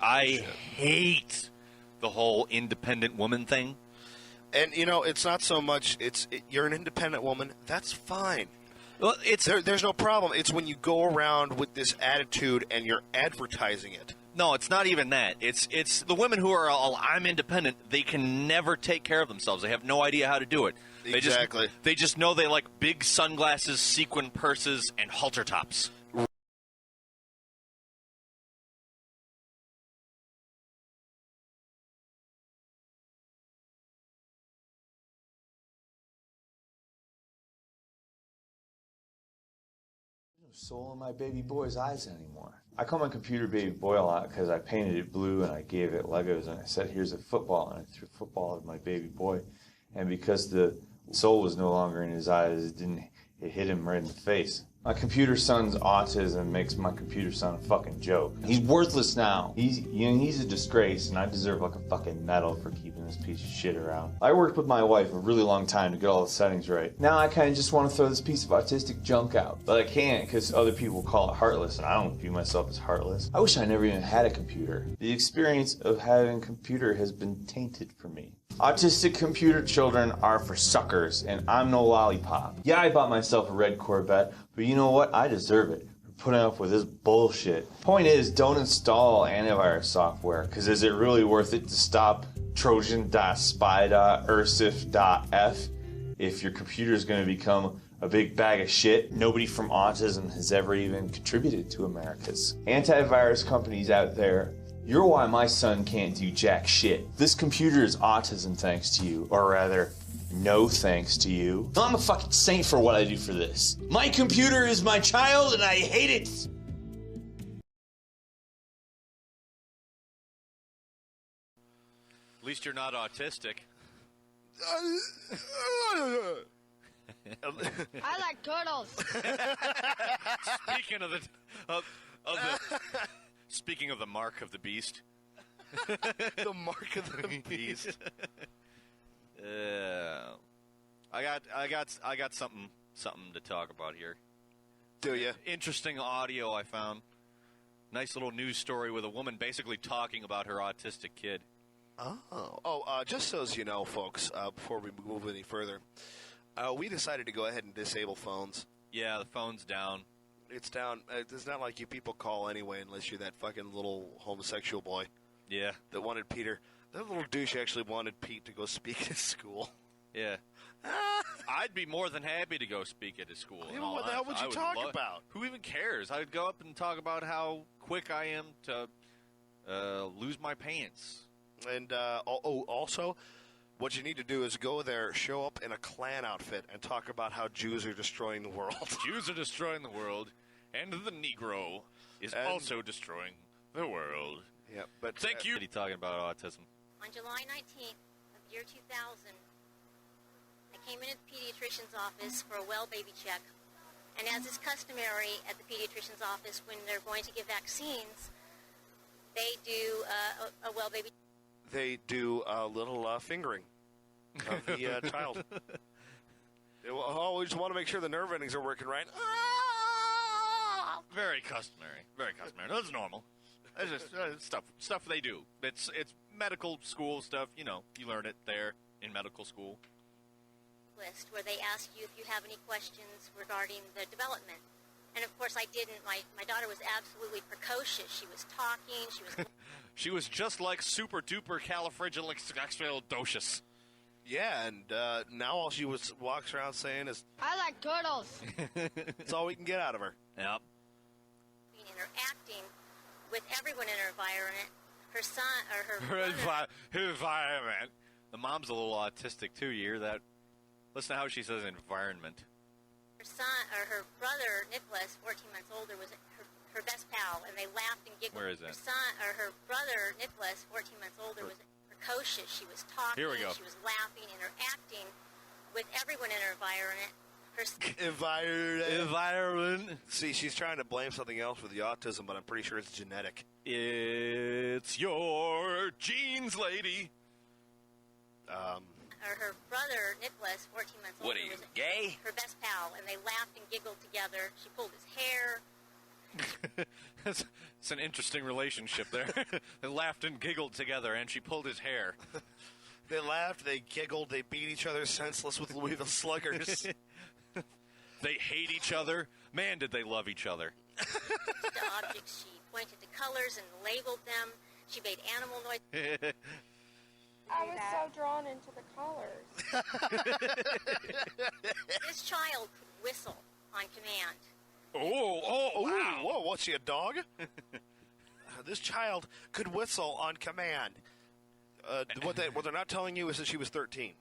I hate the whole independent woman thing. And, you know, it's not so much you're an independent woman. That's fine. Well, there's no problem. It's when you go around with this attitude and you're advertising it. No, it's not even that. It's the women who are all, I'm independent. They can never take care of themselves. They have no idea how to do it. Exactly. They just know they like big sunglasses, sequin purses, and halter tops. Soul in my baby boy's eyes anymore. I call my computer baby boy a lot because I painted it blue and I gave it Legos and I said, here's a football, and I threw a football at my baby boy. And because the soul was no longer in his eyes, it hit him right in the face. My computer son's autism makes my computer son a fucking joke. He's worthless now. He's a disgrace, and I deserve like a fucking medal for keeping this piece of shit around. I worked with my wife a really long time to get all the settings right. Now I kind of just want to throw this piece of autistic junk out. But I can't because other people call it heartless, and I don't view myself as heartless. I wish I never even had a computer. The experience of having a computer has been tainted for me. Autistic computer children are for suckers, and I'm no lollipop. Yeah, I bought myself a red Corvette, but you know what? I deserve it for putting up with this bullshit. Point is, don't install antivirus software, because is it really worth it to stop trojan.spy.ursif.f if your computer is going to become a big bag of shit nobody from autism has ever even contributed to America's? Antivirus companies out there, you're why my son can't do jack shit. This computer is autism thanks to you, or rather, no thanks to you. I'm a fucking saint for what I do for this. My computer is my child and I hate it. At least you're not autistic. I like turtles. Speaking of the mark of the beast. The mark of the beast. I got something to talk about here. Do you? Interesting audio I found. Nice little news story with a woman basically talking about her autistic kid. Just so as you know, folks, before we move any further, we decided to go ahead and disable phones. Yeah, the phone's down. It's down. It's not like you people call anyway unless you're that fucking little homosexual boy. Yeah. That wanted Peter. That little douche actually wanted Pete to go speak at his school. Yeah. I'd be more than happy to go speak at his school. Yeah, what the hell would you talk about? Who even cares? I'd go up and talk about how quick I am to lose my pants. And also, what you need to do is go there, show up in a Klan outfit, and talk about how Jews are destroying the world. Jews are destroying the world, and the Negro is also destroying the world. Yeah, but thank you. What are you talking about autism? On July 19th of the year 2000, I came into the pediatrician's office for a well baby check. And as is customary at the pediatrician's office when they're going to give vaccines, they do a well baby. They do a little fingering of the child. They always want to make sure the nerve endings are working right. Very customary. Very customary. That's normal. It's just stuff they do. It's medical school stuff. You know, you learn it there in medical school. List where they ask you if you have any questions regarding the development. And of course I didn't. My daughter was absolutely precocious. She was talking. She was. She was just like super duper califragilisticexpialidocious. Yeah, and now all she walks around saying is, I like turtles. That's all we can get out of her. Yep. Interacting with everyone in her environment. Her son or her environment. The mom's a little autistic too. You hear that? Listen to how she says environment. Her son or her brother Nicholas, 14 months older, was her best pal, and they laughed and giggled. Where is that? Her son or her brother Nicholas, 14 months older, was precocious. She was talking. Here we go. She was laughing, interacting with everyone in her environment. Environment. See, she's trying to blame something else with the autism, but I'm pretty sure it's genetic. It's your genes, lady. Or her brother Nicholas, 14 months older, what are you, was gay? Her best pal, and they laughed and giggled together. She pulled his hair. It's an interesting relationship there. They laughed and giggled together, and she pulled his hair. They laughed, they giggled, they beat each other senseless with Louisville Sluggers. They hate each other. Man, did they love each other. The objects, she pointed to colors and labeled them. She made animal noises. I was so drawn into the colors. This child could whistle on command. Wow. Whoa, what's she, a dog? This child could whistle on command. What they're not telling you is that she was 13.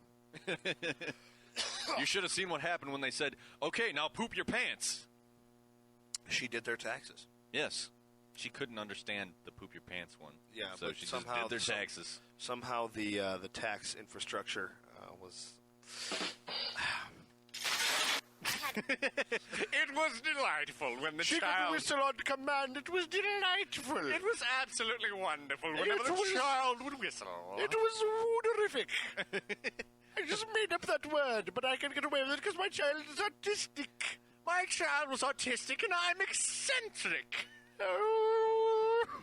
You should have seen what happened when they said, okay, now poop your pants. She did their taxes. Yes. She couldn't understand the poop your pants one. Yeah, so but she somehow just did their taxes. Somehow the tax infrastructure was... It was delightful when the She child... could whistle on command. It was delightful. It was absolutely wonderful whenever the child would whistle. It was wooderific. I just made up that word, but I can get away with it because my child is autistic. My child was autistic and I'm eccentric.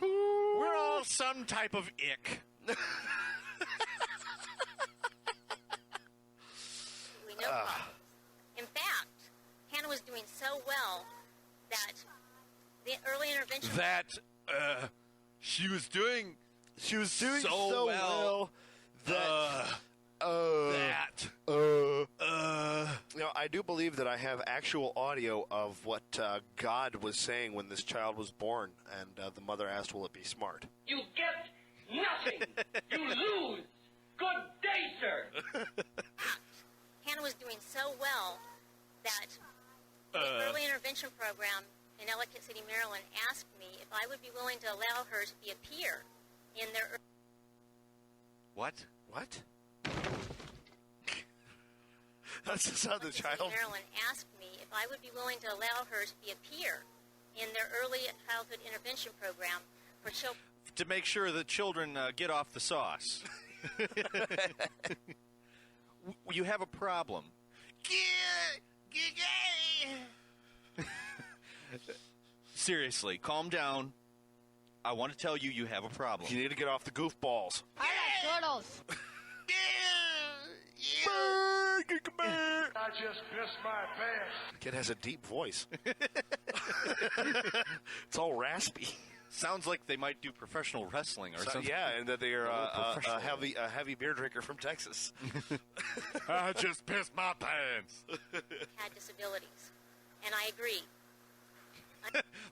We're all some type of ick. We know problems. In fact, Hannah was doing so well that the early intervention... She was doing so well that... You know, I do believe that I have actual audio of what God was saying when this child was born, and the mother asked, will it be smart? You get nothing. You lose. Good day, sir. Hannah was doing so well that the early intervention program in Ellicott City, Maryland, asked me if I would be willing to allow her to be a peer in their... What? What? That's just how the child... Maryland asked me if I would be willing to allow her to be a peer in their early childhood intervention program for children. To make sure that children get off the sauce. You have a problem. Seriously, calm down. I want to tell you you have a problem. You need to get off the goofballs. I like turtles. I just pissed my pants. Kid has a deep voice. It's all raspy. Sounds like they might do professional wrestling or something. Yeah, and that they are professional. a heavy beer drinker from Texas. I just pissed my pants. Had disabilities, and I agree.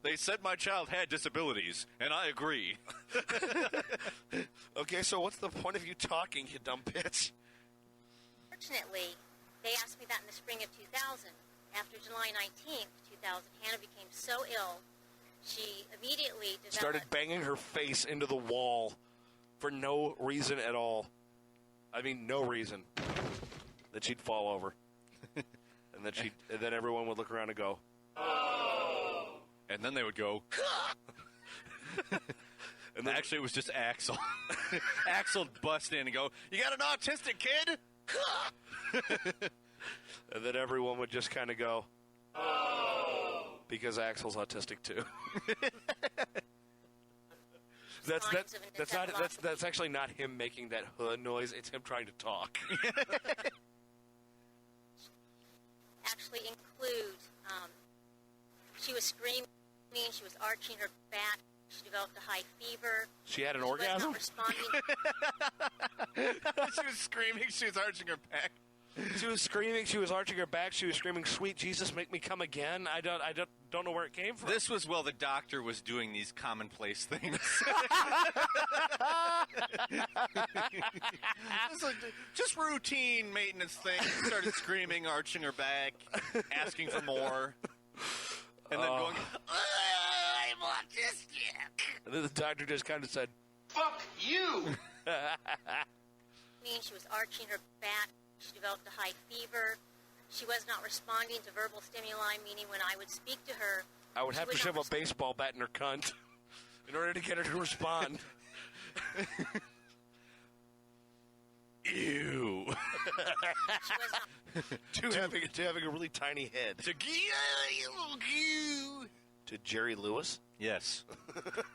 They said my child had disabilities, and I agree. Okay, so what's the point of you talking, you dumb bitch? Fortunately, they asked me that in the spring of 2000. After July 19th, 2000, Hannah became so ill, she immediately developed... Started banging her face into the wall for no reason at all. I mean, no reason. That she'd fall over. And then everyone would look around and go, And then they would go... And then, actually, it was just Axel. Axel would bust in and go, you got an autistic kid? And then everyone would just kind of go, because Axel's autistic too. That's actually not him making that noise. It's him trying to talk. Actually include, she was screaming, she was arching her back, she developed a high fever. She had an She orgasm? was not responding. She was screaming, she was arching her back. She was screaming, she was arching her back, she was screaming, "Sweet Jesus, make me come again." I don't know where it came from. This was while the doctor was doing these commonplace things. Just routine maintenance things. Started screaming, arching her back, asking for more, and then going, "I'm autistic." And then the doctor just kind of said, Fuck you. She was arching her back. She developed a high fever. She was not responding to verbal stimuli, meaning when I would speak to her... I would have to shove a baseball bat in her cunt in order to get her to respond. Ew. She was not... to having a really tiny head. To Jerry Lewis? Yes.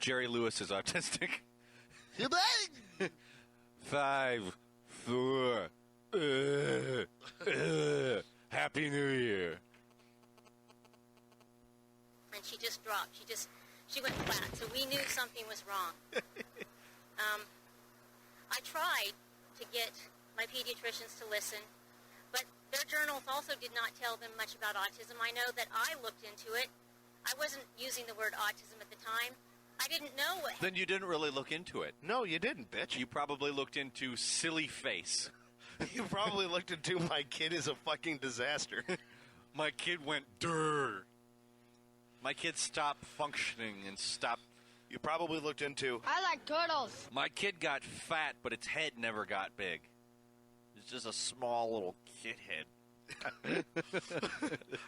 Jerry Lewis is autistic. 5, 4. Happy New Year. And she just dropped. She went flat. So we knew something was wrong. I tried to get my pediatricians to listen, but their journals also did not tell them much about autism. I know that I looked into it. I wasn't using the word autism at the time. I didn't know what. Then you didn't really look into it. No, you didn't, bitch. You probably looked into silly face. You probably looked into my kid is a fucking disaster. My kid went durr. My kid stopped functioning and stopped. You probably looked into I like turtles. My kid got fat, but its head never got big. It's just a small little kid head.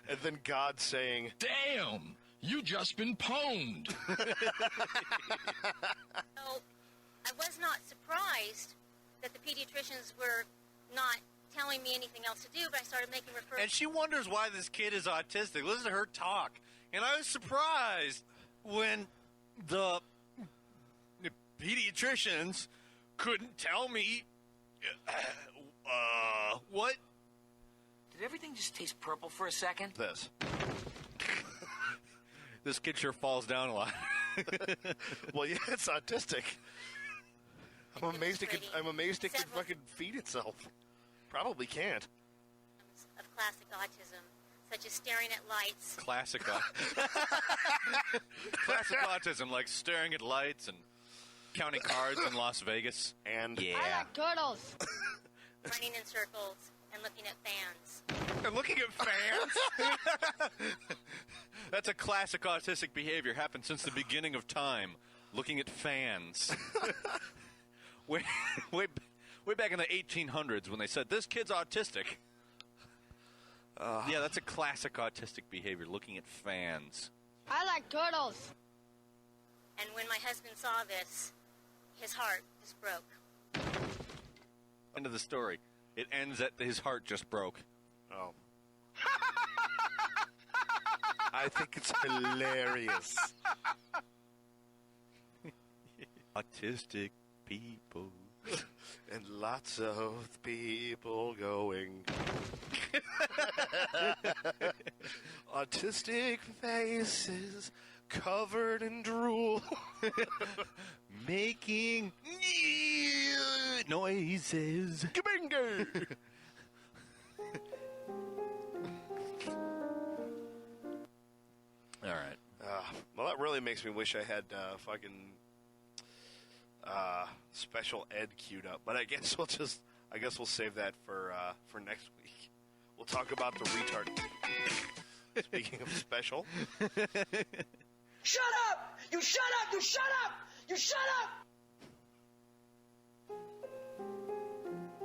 and then God saying, Damn! You just been pwned. So I was not surprised that the pediatricians were not telling me anything else to do, but I started making referrals. And she wonders why this kid is autistic. Listen to her talk. And I was surprised when the pediatricians couldn't tell me what. Did everything just taste purple for a second? this. This kid sure falls down a lot. Well, yeah, it's autistic. I'm amazed it could Several- fucking feed itself. Probably can't. Of classic autism, such as staring at lights. Classic autism, like staring at lights and counting cards in Las Vegas. And I like turtles. Running in circles and looking at fans. And looking at fans? That's a classic autistic behavior. Happened since the beginning of time. Looking at fans. way back in the 1800s when they said, this kid's autistic. Yeah, that's a classic autistic behavior, looking at fans. I like turtles. And when my husband saw this, his heart just broke. End of the story. It ends at his heart just broke. oh. I think it's hilarious. Autistic people. And lots of people going. Autistic faces covered in drool. Making noises. Kabingo! All right. Well, that really makes me wish I had fucking special ed queued up. But I guess we'll save that for next week. We'll talk about the retard. Speaking of special. Shut up! You shut up! You shut up! You shut up!